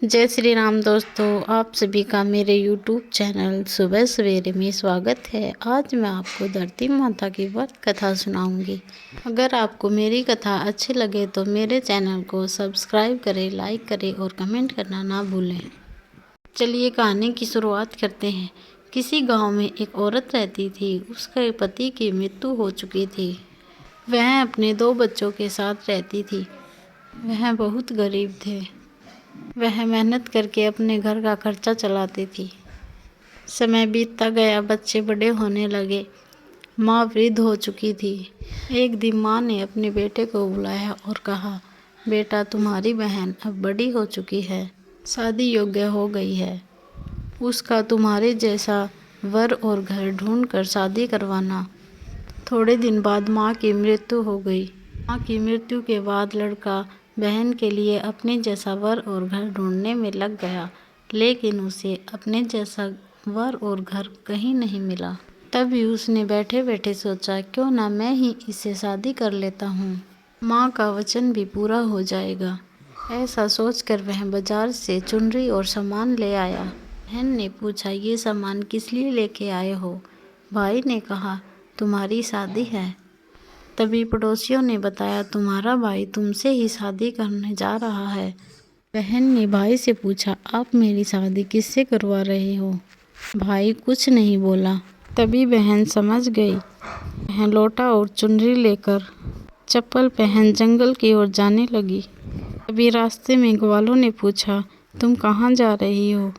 जय श्री राम दोस्तों, आप सभी का मेरे YouTube चैनल सुबह सवेरे में स्वागत है। आज मैं आपको धरती माता की व्रत कथा सुनाऊंगी। अगर आपको मेरी कथा अच्छी लगे तो मेरे चैनल को सब्सक्राइब करें, लाइक करें और कमेंट करना ना भूलें। चलिए कहानी की शुरुआत करते हैं। किसी गांव में एक औरत रहती थी। उसके पति की मृत्यु हो चुकी थी। वह अपने 2 बच्चों के साथ रहती थी। वह बहुत गरीब थे। वह मेहनत करके अपने घर का खर्चा चलाती थी। समय बीतता गया, बच्चे बड़े होने लगे। माँ वृद्ध हो चुकी थी। एक दिन माँ ने अपने बेटे को बुलाया और कहा, बेटा, तुम्हारी बहन अब बड़ी हो चुकी है, शादी योग्य हो गई है। उसका तुम्हारे जैसा वर और घर ढूंढ कर शादी करवाना। थोड़े दिन बाद माँ की मृत्यु हो गई। माँ की मृत्यु के बाद लड़का बहन के लिए अपने जैसा वर और घर ढूंढने में लग गया, लेकिन उसे अपने जैसा वर और घर कहीं नहीं मिला। तभी उसने बैठे बैठे सोचा, क्यों ना मैं ही इससे शादी कर लेता हूँ, माँ का वचन भी पूरा हो जाएगा। ऐसा सोचकर वह बाजार से चुनरी और सामान ले आया। बहन ने पूछा, ये सामान किस लिए लेके आए हो? भाई ने कहा, तुम्हारी शादी है। तभी पड़ोसियों ने बताया, तुम्हारा भाई तुमसे ही शादी करने जा रहा है। बहन ने भाई से पूछा, आप मेरी शादी किससे करवा रहे हो? भाई कुछ नहीं बोला। तभी बहन समझ गई। वह लोटा और चुनरी लेकर चप्पल पहन जंगल की ओर जाने लगी। तभी रास्ते में ग्वालों ने पूछा, तुम कहाँ जा रही हो?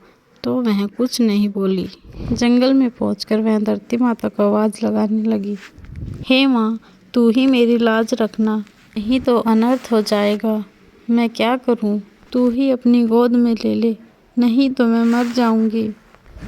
तो वह कुछ नहीं बोली। जंगल में पहुंचकर वह धरती माता को आवाज़ लगाने लगी, हे माँ, तू ही मेरी लाज रखना, नहीं तो अनर्थ हो जाएगा। मैं क्या करूं? तू ही अपनी गोद में ले ले, नहीं तो मैं मर जाऊंगी।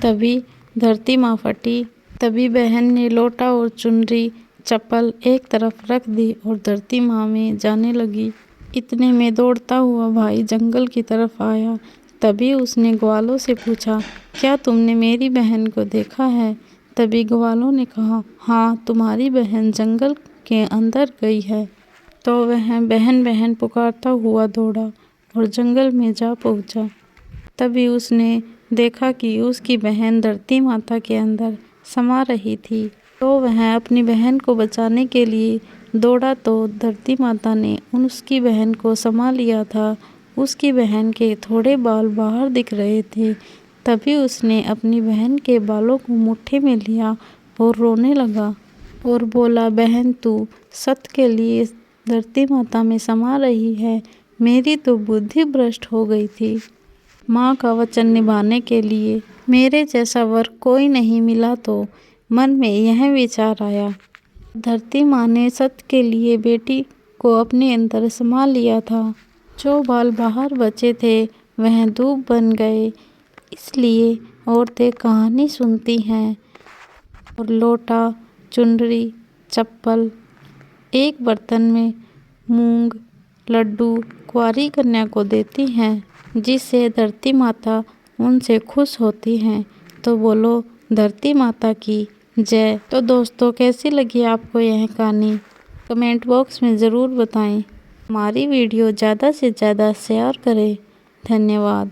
तभी धरती माँ फटी। तभी बहन ने लोटा और चुनरी चप्पल एक तरफ रख दी और धरती माँ में जाने लगी। इतने में दौड़ता हुआ भाई जंगल की तरफ आया। तभी उसने ग्वालों से पूछा, क्या तुमने मेरी बहन को देखा है? तभी ग्वालों ने कहा, हाँ, तुम्हारी बहन जंगल के अंदर गई है। तो वह बहन बहन पुकारता हुआ दौड़ा और जंगल में जा पहुंचा। तभी उसने देखा कि उसकी बहन धरती माता के अंदर समा रही थी। तो वह अपनी बहन को बचाने के लिए दौड़ा तो धरती माता ने उसकी बहन को समा लिया था। उसकी बहन के थोड़े बाल बाहर दिख रहे थे। तभी उसने अपनी बहन के बालों को मुट्ठी में लिया और रोने लगा और बोला, बहन, तू सत्य के लिए धरती माता में समा रही है। मेरी तो बुद्धि भ्रष्ट हो गई थी। माँ का वचन निभाने के लिए मेरे जैसा वर कोई नहीं मिला तो मन में यह विचार आया। धरती माँ ने सत्य के लिए बेटी को अपने अंदर समा लिया था। जो बाल बाहर बचे थे वह धूप बन गए। इसलिए औरतें कहानी सुनती हैं और लोटा, चुनरी, चप्पल, एक बर्तन में मूंग, लड्डू कुंवारी कन्या को देती हैं, जिससे धरती माता उनसे खुश होती हैं। तो बोलो धरती माता की जय। तो दोस्तों, कैसी लगी आपको यह कहानी? कमेंट बॉक्स में ज़रूर बताएं। हमारी वीडियो ज़्यादा से ज़्यादा शेयर करें। धन्यवाद।